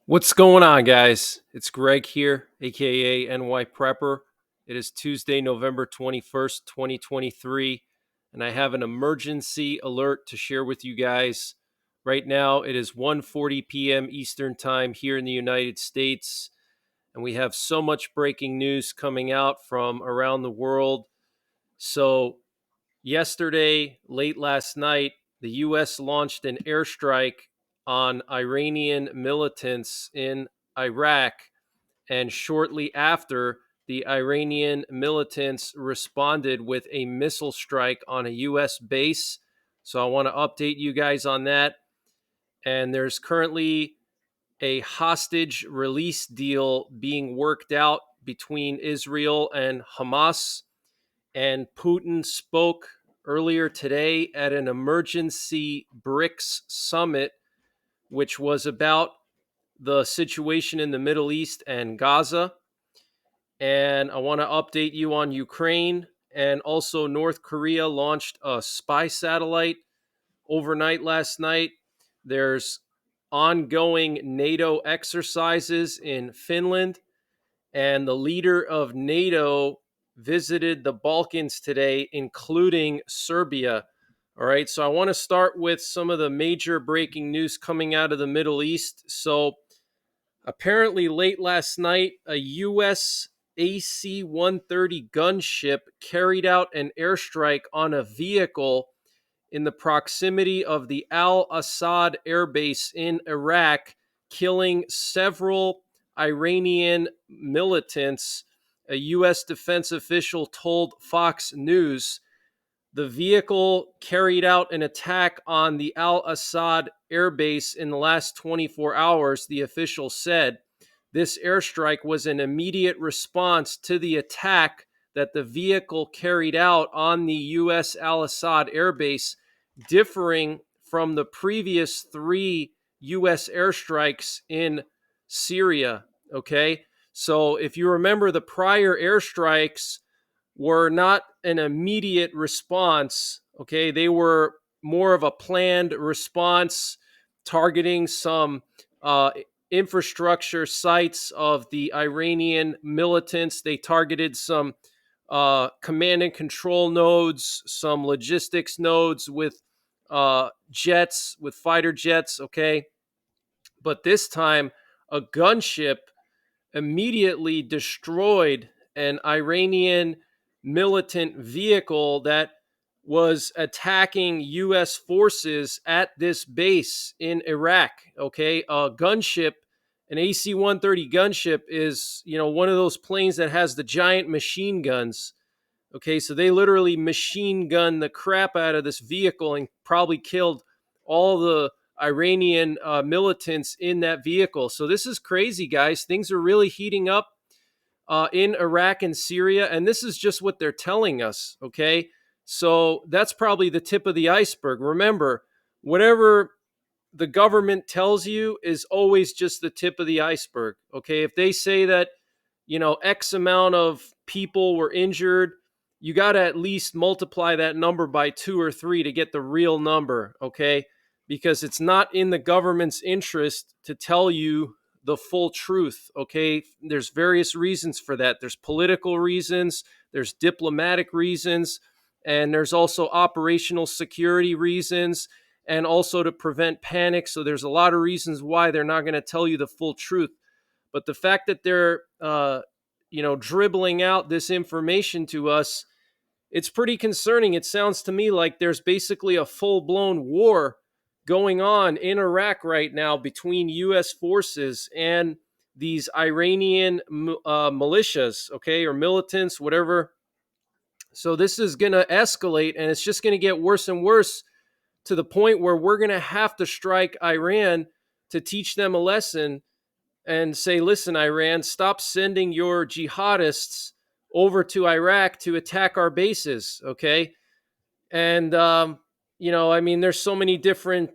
What's going on, guys? It's Greg here, aka NYPrepper. It is Tuesday, November 21st, 2023, and I have an emergency alert to share with you guys. Right now, it is 1:40 p.m. Eastern Time here in the United States, and we have so much breaking news coming out from around the world. So, yesterday, late last night, the U.S. launched an airstrike on Iranian militants in Iraq. And shortly after, the Iranian militants responded with a missile strike on a U.S. base. So I want to update you guys on that. And there's currently a hostage release deal being worked out between Israel and Hamas. And Putin spoke earlier today at an emergency BRICS summit, which was about the situation in the Middle East and Gaza. And I want to update you on Ukraine. And also, North Korea launched a spy satellite overnight last night. There's ongoing NATO exercises in Finland. And the leader of NATO visited the Balkans today, including Serbia. All right, so I want to start with some of the major breaking news coming out of the Middle East. So, apparently, late last night, a U.S. AC-130 gunship carried out an airstrike on a vehicle in the proximity of the Al-Assad airbase in Iraq, killing several Iranian militants. A U.S. defense official told Fox News the vehicle carried out an attack on the Al-Assad airbase in the last 24 hours, the official said. This airstrike was an immediate response to the attack that the vehicle carried out on the U.S. Al-Assad airbase, differing from the previous three U.S. airstrikes in Syria. Okay, so if you remember, the prior airstrikes were not an immediate response. Okay, they were more of a planned response targeting some infrastructure sites of the Iranian militants. They targeted some command and control nodes, some logistics nodes with jets, with fighter jets. Okay, but this time a gunship immediately destroyed an Iranian militant vehicle that was attacking U.S. forces at this base in Iraq. Okay, a gunship, an AC-130 gunship is, one of those planes that has the giant machine guns. Okay, so they literally machine gunned the crap out of this vehicle and probably killed all the Iranian militants in that vehicle. So this is crazy, guys. Things are really heating up in Iraq and Syria, and this is just what they're telling us, okay? So that's probably the tip of the iceberg. Remember, whatever the government tells you is always just the tip of the iceberg, okay? If they say that, X amount of people were injured, you got to at least multiply that number by 2 or 3 to get the real number, okay? Because it's not in the government's interest to tell you the full truth, okay? There's various reasons for that. There's political reasons, there's diplomatic reasons, and there's also operational security reasons, and also to prevent panic. So there's a lot of reasons why they're not going to tell you the full truth. But the fact that they're, dribbling out this information to us, it's pretty concerning. It sounds to me like there's basically a full-blown war going on in Iraq right now between U.S. forces and these Iranian militias, okay, or militants, whatever. So this is going to escalate, and it's just going to get worse and worse to the point where we're going to have to strike Iran to teach them a lesson and say, listen, Iran, stop sending your jihadists over to Iraq to attack our bases, okay? And, there's so many different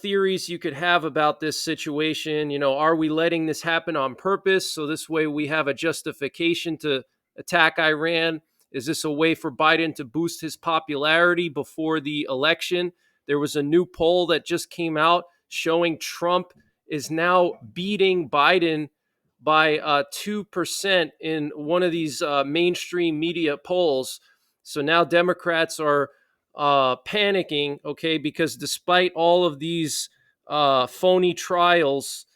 theories you could have about this situation. Are we letting this happen on purpose? So this way we have a justification to attack Iran. Is this a way for Biden to boost his popularity before the election? There was a new poll that just came out showing Trump is now beating Biden by 2% in one of these mainstream media polls. So now Democrats are panicking, okay, because despite all of these phony trials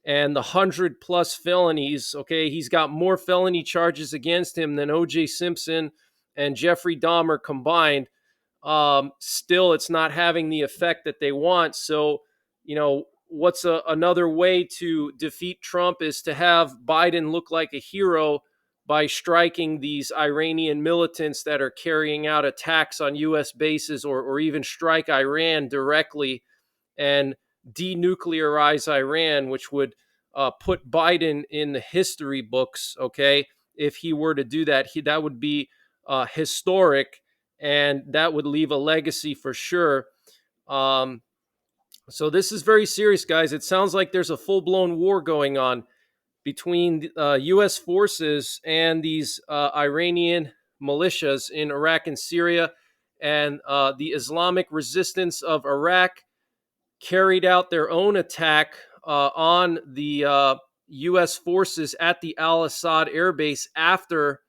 and the 100+ felonies, okay, he's got more felony charges against him than O.J. Simpson and Jeffrey Dahmer combined. Still, it's not having the effect that they want. So, what's another way to defeat Trump is to have Biden look like a hero by striking these Iranian militants that are carrying out attacks on U.S. bases, or even strike Iran directly and denuclearize Iran, which would put Biden in the history books. Okay, if he were to do that, that would be historic, and that would leave a legacy for sure. So this is very serious, guys. It sounds like there's a full-blown war going on between U.S. forces and these Iranian militias in Iraq and Syria, and the Islamic resistance of Iraq carried out their own attack on the U.S. forces at the Al-Assad air base after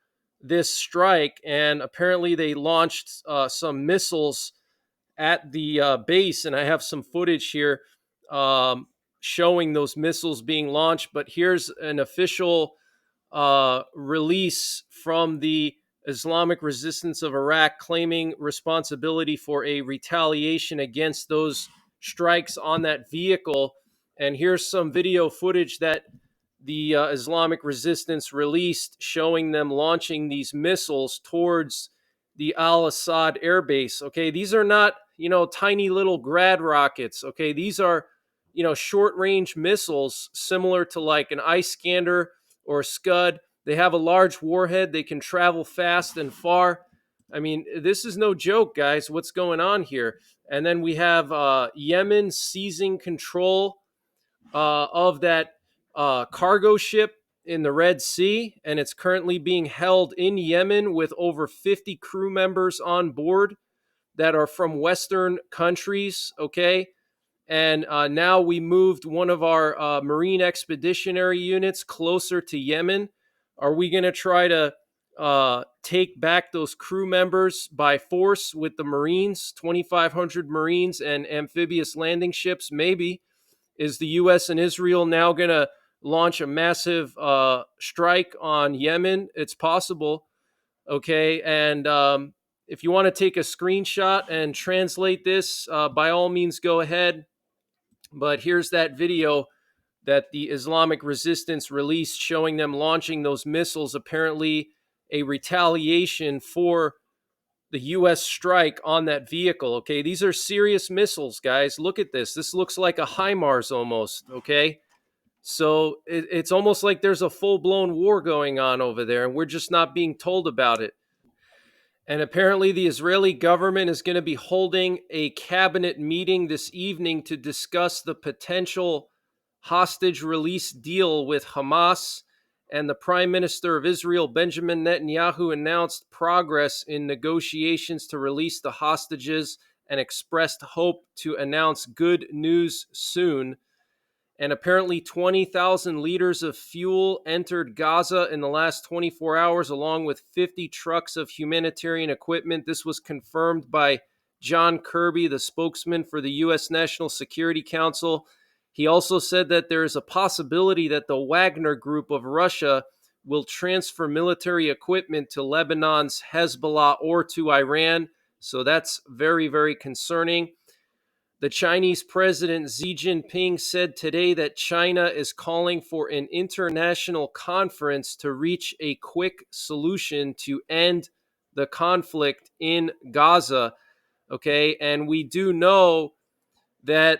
this strike, and apparently they launched some missiles at the base, and I have some footage here showing those missiles being launched. But here's an official release from the Islamic resistance of Iraq claiming responsibility for a retaliation against those strikes on that vehicle. And here's some video footage that the Islamic resistance released showing them launching these missiles towards the Al-Assad air base. Okay, these are not, tiny little grad rockets. Okay, these are, short range missiles similar to like an Iskander or a Scud. They have a large warhead. They can travel fast and far. I mean, this is no joke, guys. What's going on here? And then we have Yemen seizing control of that cargo ship in the Red Sea, and it's currently being held in Yemen with over 50 crew members on board that are from Western countries, okay? And now we moved one of our Marine Expeditionary units closer to Yemen. Are we going to try to take back those crew members by force with the Marines, 2,500 Marines and amphibious landing ships? Maybe. Is the U.S. and Israel now going to launch a massive strike on Yemen? It's possible. Okay. And if you want to take a screenshot and translate this, by all means, go ahead. But here's that video that the Islamic resistance released showing them launching those missiles, apparently a retaliation for the U.S. strike on that vehicle. Okay, these are serious missiles, guys. Look at this. This looks like a HIMARS almost. Okay, so it's almost like there's a full-blown war going on over there, and we're just not being told about it. And apparently the Israeli government is going to be holding a cabinet meeting this evening to discuss the potential hostage release deal with Hamas. And the Prime Minister of Israel, Benjamin Netanyahu, announced progress in negotiations to release the hostages and expressed hope to announce good news soon. And apparently 20,000 liters of fuel entered Gaza in the last 24 hours, along with 50 trucks of humanitarian equipment. This was confirmed by John Kirby, the spokesman for the U.S. National Security Council. He also said that there is a possibility that the Wagner Group of Russia will transfer military equipment to Lebanon's Hezbollah or to Iran. So that's very, very concerning. The Chinese President Xi Jinping said today that China is calling for an international conference to reach a quick solution to end the conflict in Gaza. Okay, and we do know that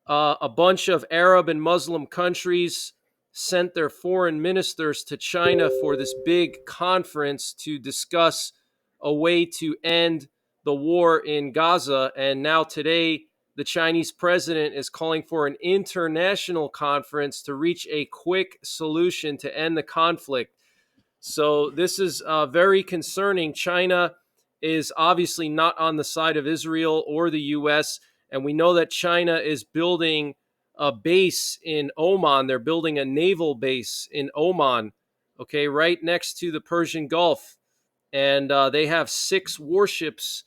a bunch of Arab and Muslim countries sent their foreign ministers to China for this big conference to discuss a way to end the war in Gaza. And now today, the Chinese president is calling for an international conference to reach a quick solution to end the conflict. So this is very concerning. China is obviously not on the side of Israel or the U.S., and we know that China is building a base in Oman. They're building a naval base in Oman, okay, right next to the Persian Gulf. And they have 6 warships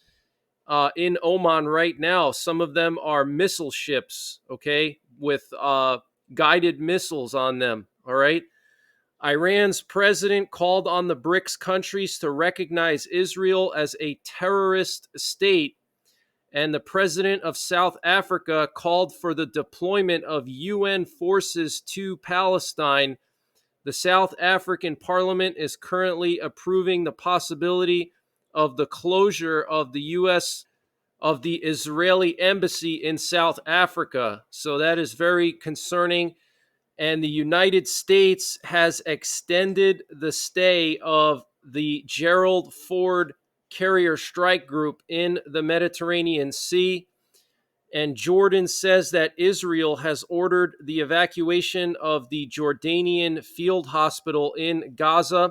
in Oman right now. Some of them are missile ships, okay, with guided missiles on them, all right? Iran's president called on the BRICS countries to recognize Israel as a terrorist state. And the president of South Africa called for the deployment of UN forces to Palestine. The South African parliament is currently approving the possibility of the closure of the Israeli embassy in South Africa. So that is very concerning. And the United States has extended the stay of the Gerald Ford carrier strike group in the Mediterranean Sea. And Jordan says that Israel has ordered the evacuation of the Jordanian field hospital in Gaza.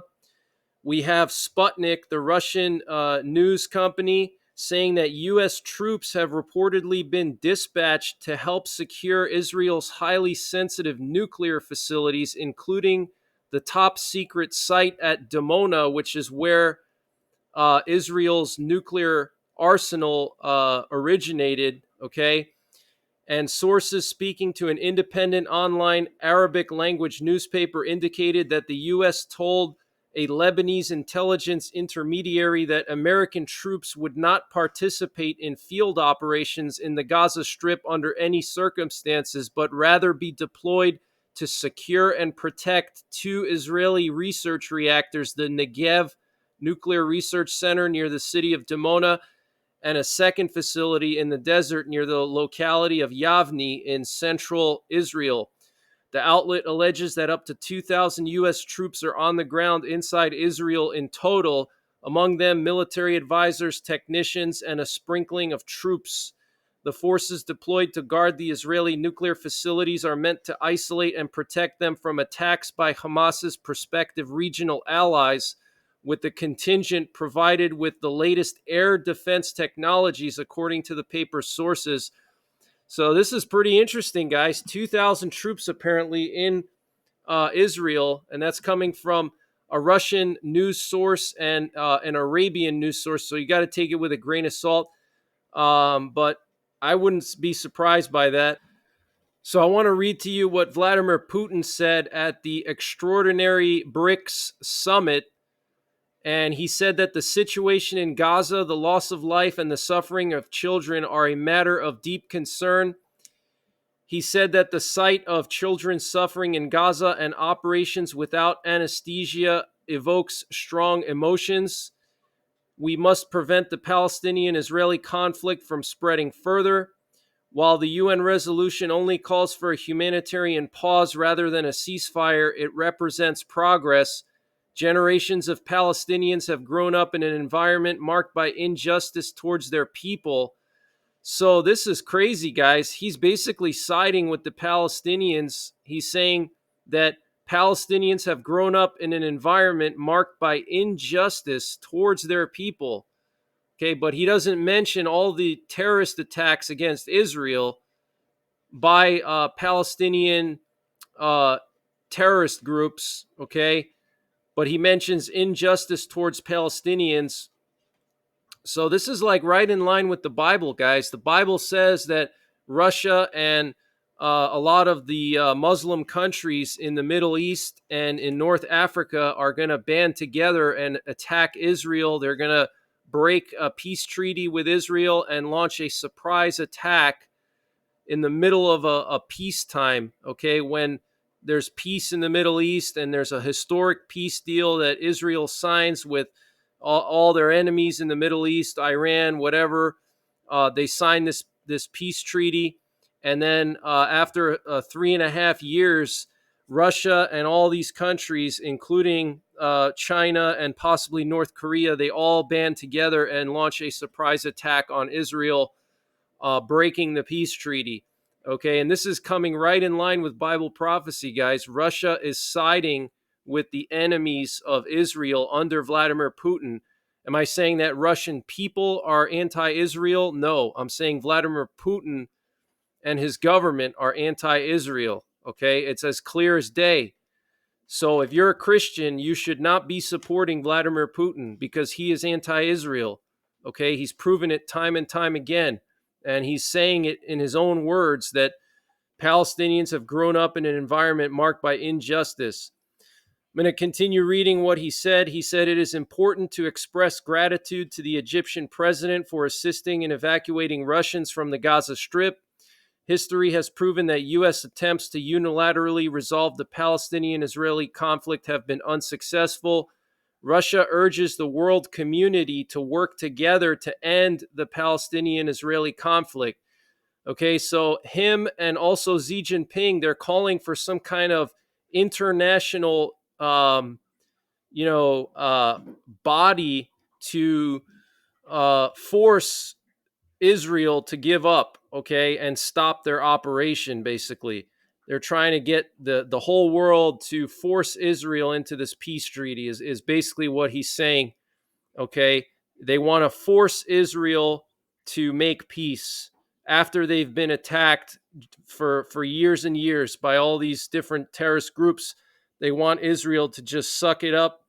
We have Sputnik, the Russian news company, saying that U.S. troops have reportedly been dispatched to help secure Israel's highly sensitive nuclear facilities, including the top secret site at Dimona, which is where Israel's nuclear arsenal originated, okay? And sources speaking to an independent online Arabic language newspaper indicated that the U.S. told a Lebanese intelligence intermediary that American troops would not participate in field operations in the Gaza Strip under any circumstances, but rather be deployed to secure and protect 2 Israeli research reactors, the Negev Nuclear Research Center near the city of Dimona, and a second facility in the desert near the locality of Yavni in central Israel. The outlet alleges that up to 2,000 U.S. troops are on the ground inside Israel in total, among them military advisors, technicians, and a sprinkling of troops. The forces deployed to guard the Israeli nuclear facilities are meant to isolate and protect them from attacks by Hamas's prospective regional allies, with the contingent provided with the latest air defense technologies, according to the paper's sources. So this is pretty interesting, guys. 2,000 troops apparently in Israel, and that's coming from a Russian news source and an Arabian news source. So you got to take it with a grain of salt. But I wouldn't be surprised by that. So I want to read to you what Vladimir Putin said at the extraordinary BRICS summit. And he said that the situation in Gaza, the loss of life, and the suffering of children are a matter of deep concern. He said that the sight of children suffering in Gaza and operations without anesthesia evokes strong emotions. We must prevent the Palestinian-Israeli conflict from spreading further. While the UN resolution only calls for a humanitarian pause rather than a ceasefire, it represents progress. Generations of Palestinians have grown up in an environment marked by injustice towards their people. So this is crazy, guys. He's basically siding with the Palestinians. He's saying that Palestinians have grown up in an environment marked by injustice towards their people. Okay, but he doesn't mention all the terrorist attacks against Israel by Palestinian terrorist groups, okay? But he mentions injustice towards Palestinians. So this is like right in line with the Bible, guys. The Bible says that Russia and a lot of the Muslim countries in the Middle East and in North Africa are going to band together and attack Israel. They're going to break a peace treaty with Israel and launch a surprise attack in the middle of a peacetime, okay, when there's peace in the Middle East and there's a historic peace deal that Israel signs with all their enemies in the Middle East, Iran, whatever. They sign this peace treaty. And then after 3.5 years, Russia and all these countries, including China and possibly North Korea, they all band together and launch a surprise attack on Israel, breaking the peace treaty. Okay, and this is coming right in line with Bible prophecy, guys. Russia is siding with the enemies of Israel under Vladimir Putin. Am I saying that Russian people are anti-Israel? No, I'm saying Vladimir Putin and his government are anti-Israel. Okay, it's as clear as day. So if you're a Christian, you should not be supporting Vladimir Putin because he is anti-Israel. Okay, he's proven it time and time again. And he's saying it in his own words that Palestinians have grown up in an environment marked by injustice. I'm going to continue reading what he said. He said, "It is important to express gratitude to the Egyptian president for assisting in evacuating Russians from the Gaza Strip. History has proven that U.S. attempts to unilaterally resolve the Palestinian-Israeli conflict have been unsuccessful. Russia urges the world community to work together to end the Palestinian-Israeli conflict." Okay, so him and also Xi Jinping, they're calling for some kind of international, body to force Israel to give up, okay, and stop their operation, basically. They're trying to get the whole world to force Israel into this peace treaty is basically what he's saying, okay? They want to force Israel to make peace after they've been attacked for years and years by all these different terrorist groups. They want Israel to just suck it up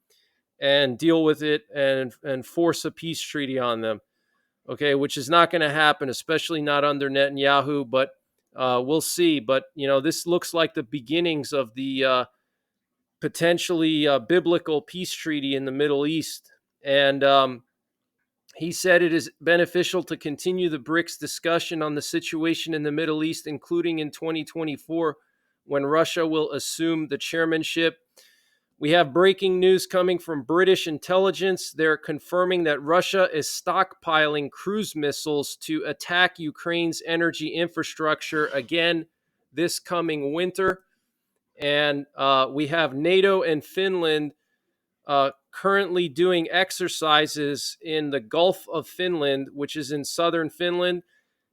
and deal with it and force a peace treaty on them. Okay, which is not going to happen, especially not under Netanyahu, but we'll see. But, this looks like the beginnings of the potentially biblical peace treaty in the Middle East. And he said it is beneficial to continue the BRICS discussion on the situation in the Middle East, including in 2024, when Russia will assume the chairmanship. We have breaking news coming from British intelligence. They're confirming that Russia is stockpiling cruise missiles to attack Ukraine's energy infrastructure again this coming winter. And we have NATO and Finland currently doing exercises in the Gulf of Finland, which is in southern Finland.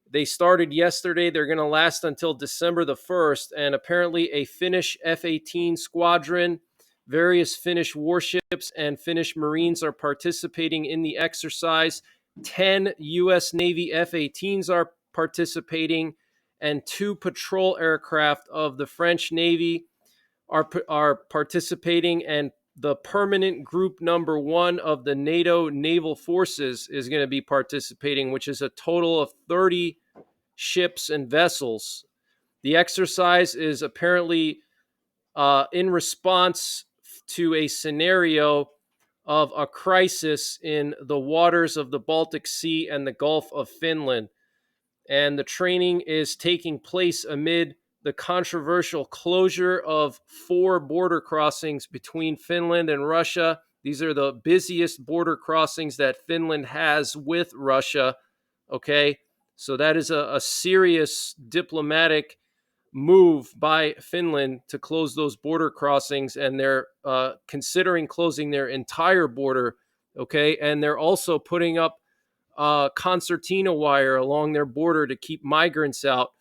They started yesterday. They're going to last until December the 1st. And apparently a Finnish F-18 squadron, various Finnish warships, and Finnish Marines are participating in the exercise. 10 U.S. Navy F-18s are participating, and 2 patrol aircraft of the French Navy are participating, and the permanent group number 1 of the NATO naval forces is going to be participating, which is a total of 30 ships and vessels. The exercise is apparently in response to a scenario of a crisis in the waters of the Baltic Sea and the Gulf of Finland. And the training is taking place amid the controversial closure of 4 border crossings between Finland and Russia. These are the busiest border crossings that Finland has with Russia. Okay, so that is a serious diplomatic move by Finland to close those border crossings, and they're considering closing their entire border. Okay, and they're also putting up concertina wire along their border to keep migrants out.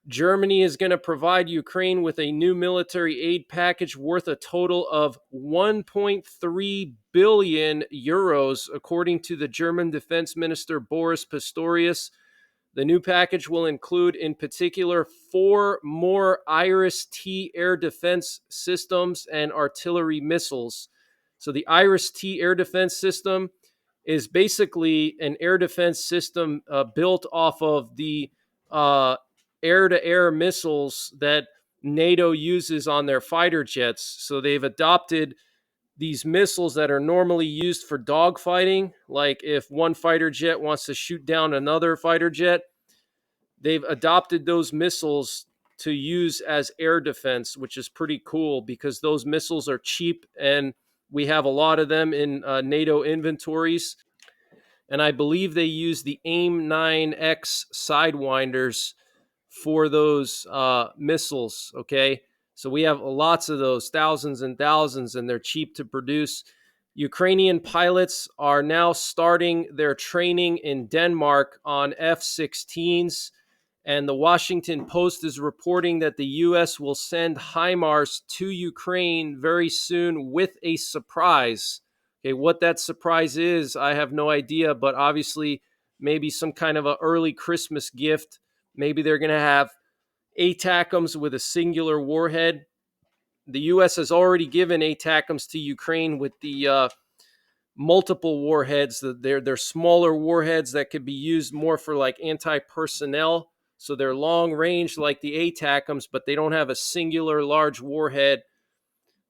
Germany is going to provide Ukraine with a new military aid package worth a total of 1.3 billion euros, according to the German Defense Minister Boris Pistorius. The new package will include, in particular, 4 more Iris-T air defense systems and artillery missiles. So the Iris-T air defense system is basically an air defense system built off of the air-to-air missiles that NATO uses on their fighter jets. So they've adopted these missiles that are normally used for dogfighting, like if one fighter jet wants to shoot down another fighter jet, they've adopted those missiles to use as air defense, which is pretty cool because those missiles are cheap and we have a lot of them in NATO inventories. And I believe they use the AIM-9X Sidewinders for those missiles, okay? So we have lots of those, thousands and thousands, and they're cheap to produce. Ukrainian pilots are now starting their training in Denmark on F-16s, and the Washington Post is reporting that the U.S. will send HIMARS to Ukraine very soon with a surprise. Okay, what that surprise is, I have no idea, but obviously maybe some kind of an early Christmas gift Maybe they're going to have ATACMS with a singular warhead. The U.S. has already given ATACMS to Ukraine with the multiple warheads. They're smaller warheads that could be used more for like anti-personnel. So they're long range like the ATACMS, but they don't have a singular large warhead.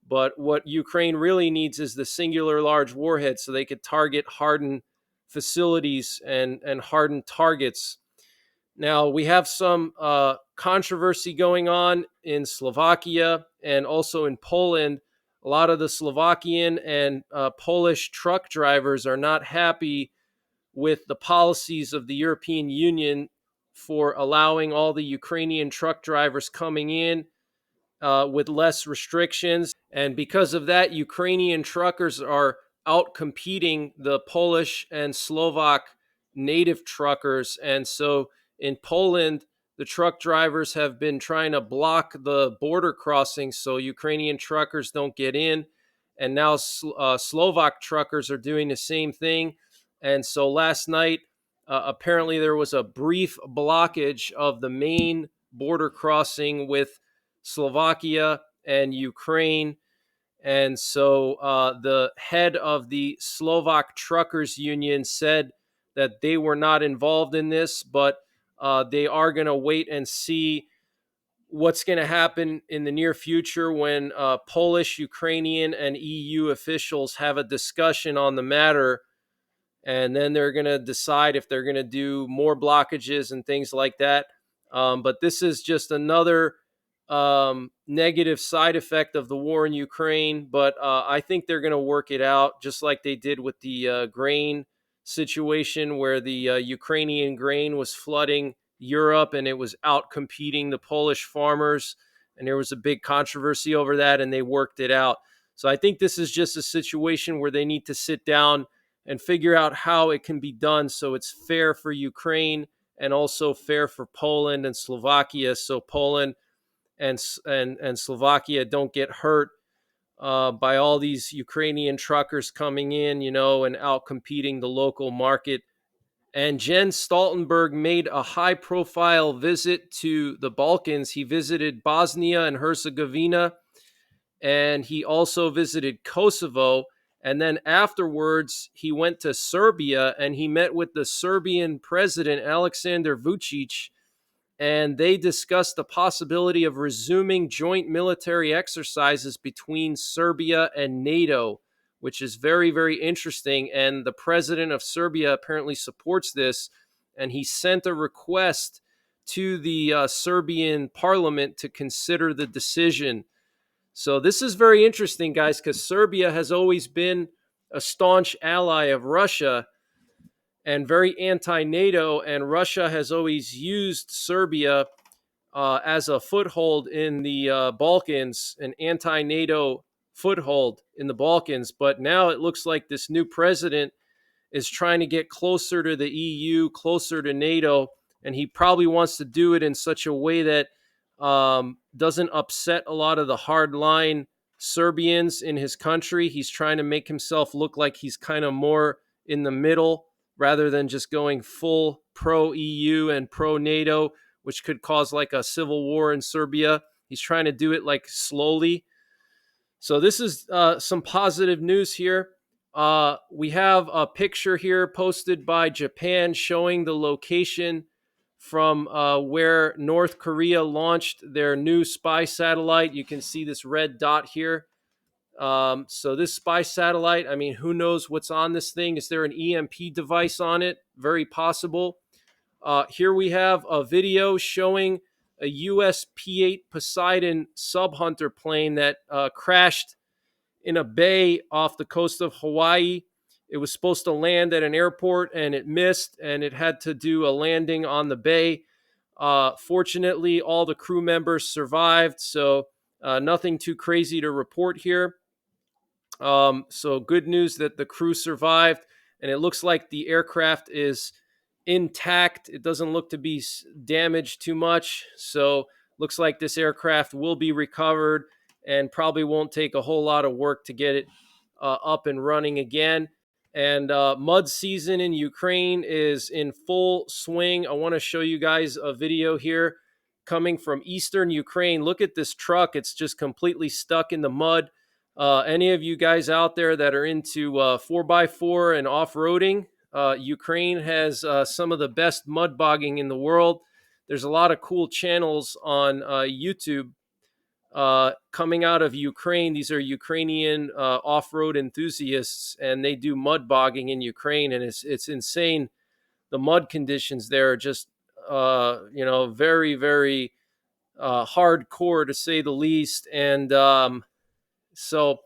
But what Ukraine really needs is the singular large warhead so they could target hardened facilities and hardened targets. Now, we have some controversy going on in Slovakia and also in Poland. A lot of the Slovakian and Polish truck drivers are not happy with the policies of the European Union for allowing all the Ukrainian truck drivers coming in with less restrictions. And because of that, Ukrainian truckers are out competing the Polish and Slovak native truckers. And so in Poland, the truck drivers have been trying to block the border crossings so Ukrainian truckers don't get in. And now Slovak truckers are doing the same thing. And so last night, apparently there was a brief blockage of the main border crossing with Slovakia and Ukraine. And so the head of the Slovak Truckers Union said that they were not involved in this, but they are going to wait and see what's going to happen in the near future when Polish, Ukrainian, and EU officials have a discussion on the matter. And then they're going to decide if they're going to do more blockages and things like that. But this is just another negative side effect of the war in Ukraine. But I think they're going to work it out, just like they did with the grain situation, where the Ukrainian grain was flooding Europe and it was out competing the Polish farmers. And there was a big controversy over that, and they worked it out. So I think this is just a situation where they need to sit down and figure out how it can be done so it's fair for Ukraine and also fair for Poland and Slovakia, so Poland and Slovakia don't get hurt by all these Ukrainian truckers coming in, and out competing the local market. And Jens Stoltenberg made a high-profile visit to the Balkans. He visited Bosnia and Herzegovina, and he also visited Kosovo. And then afterwards, he went to Serbia and he met with the Serbian president, Aleksandar Vučić, and they discussed the possibility of resuming joint military exercises between Serbia and NATO, which is very, very interesting. And the president of Serbia apparently supports this, and he sent a request to the Serbian parliament to consider the decision. So this is very interesting, guys, because Serbia has always been a staunch ally of Russia and very anti-NATO, and Russia has always used Serbia as a foothold in the Balkans, an anti-NATO foothold in the Balkans. But now it looks like this new president is trying to get closer to the EU, closer to NATO, and he probably wants to do it in such a way that doesn't upset a lot of the hardline Serbians in his country. He's trying to make himself look like he's kind of more in the middle rather than just going full pro-EU and pro-NATO, which could cause like a civil war in Serbia. He's trying to do it like slowly. So this is some positive news here. We have a picture here posted by Japan showing the location from where North Korea launched their new spy satellite. You can see this red dot here. So this spy satellite, I mean, who knows what's on this thing? Is there an EMP device on it? Very possible. Here we have a video showing a US P-8 Poseidon sub-hunter plane that crashed in a bay off the coast of Hawaii. It was supposed to land at an airport and it missed, and it had to do a landing on the bay. Fortunately, all the crew members survived, so nothing too crazy to report here. So good news that the crew survived, and it looks like the aircraft is intact. It doesn't look to be damaged too much, so looks like this aircraft will be recovered and probably won't take a whole lot of work to get it up and running again. And mud season in Ukraine is in full swing. I want to show you guys a video here coming from eastern Ukraine. Look at this truck. It's just completely stuck in the mud. Any of you guys out there that are into 4x4 and off-roading, Ukraine has some of the best mud bogging in the world. There's a lot of cool channels on YouTube coming out of Ukraine. These are Ukrainian off-road enthusiasts, and they do mud bogging in Ukraine, and it's insane. The mud conditions there are just very, very hardcore, to say the least. And so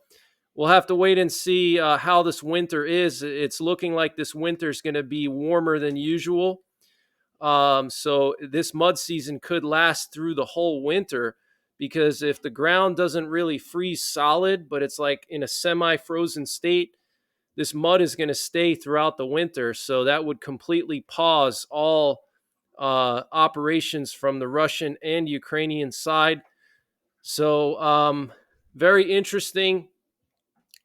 we'll have to wait and see how this winter is. It's looking like this winter is going to be warmer than usual. So this mud season could last through the whole winter, because if the ground doesn't really freeze solid, but it's like in a semi-frozen state, this mud is going to stay throughout the winter. So that would completely pause all operations from the Russian and Ukrainian side. So very interesting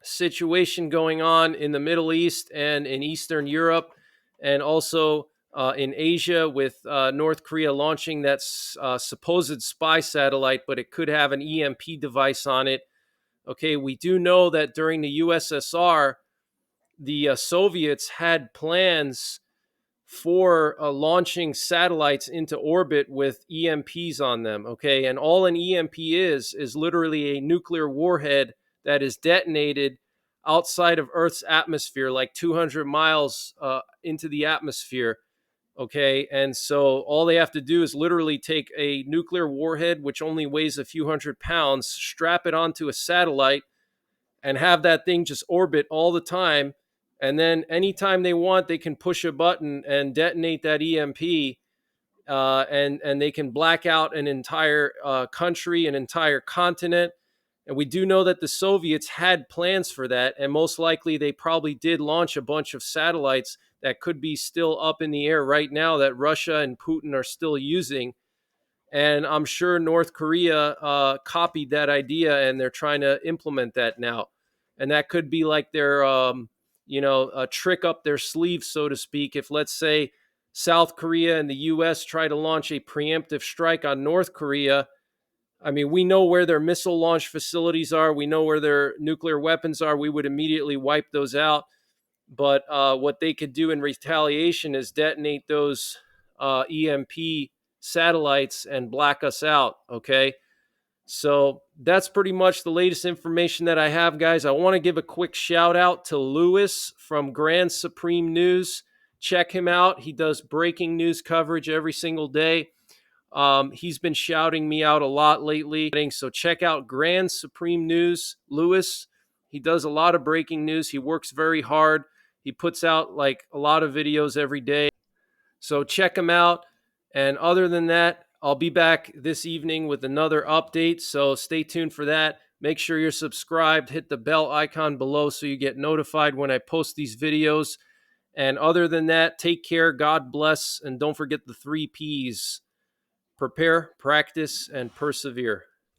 situation going on in the Middle East and in Eastern Europe, and also in Asia, with North Korea launching that supposed spy satellite, but it could have an EMP device on it. Okay, we do know that during the USSR, the Soviets had plans for launching satellites into orbit with EMPs on them. Okay, and all an EMP is literally a nuclear warhead that is detonated outside of Earth's atmosphere, like 200 miles into the atmosphere. Okay, and so all they have to do is literally take a nuclear warhead, which only weighs a few hundred pounds, strap it onto a satellite, and have that thing just orbit all the time. And then anytime they want, they can push a button and detonate that EMP, and they can black out an entire country, an entire continent. And we do know that the Soviets had plans for that, and most likely they probably did launch a bunch of satellites that could be still up in the air right now that Russia and Putin are still using. And I'm sure North Korea copied that idea, and they're trying to implement that now. And that could be like their, a trick up their sleeve, so to speak. If, let's say, South Korea and the U.S. try to launch a preemptive strike on North Korea, I mean, we know where their missile launch facilities are. We know where their nuclear weapons are. We would immediately wipe those out. But what they could do in retaliation is detonate those EMP satellites and black us out. Okay. So that's pretty much the latest information that I have, guys. I want to give a quick shout out to Lewis from Grand Supreme News. Check him out. He does breaking news coverage every single day. He's been shouting me out a lot lately. So check out Grand Supreme News, Lewis. He does a lot of breaking news. He works very hard. He puts out like a lot of videos every day. So check him out. And other than that, I'll be back this evening with another update. So stay tuned for that. Make sure you're subscribed. Hit the bell icon below so you get notified when I post these videos. And other than that, take care. God bless. And don't forget the 3 Ps: prepare, practice, and persevere.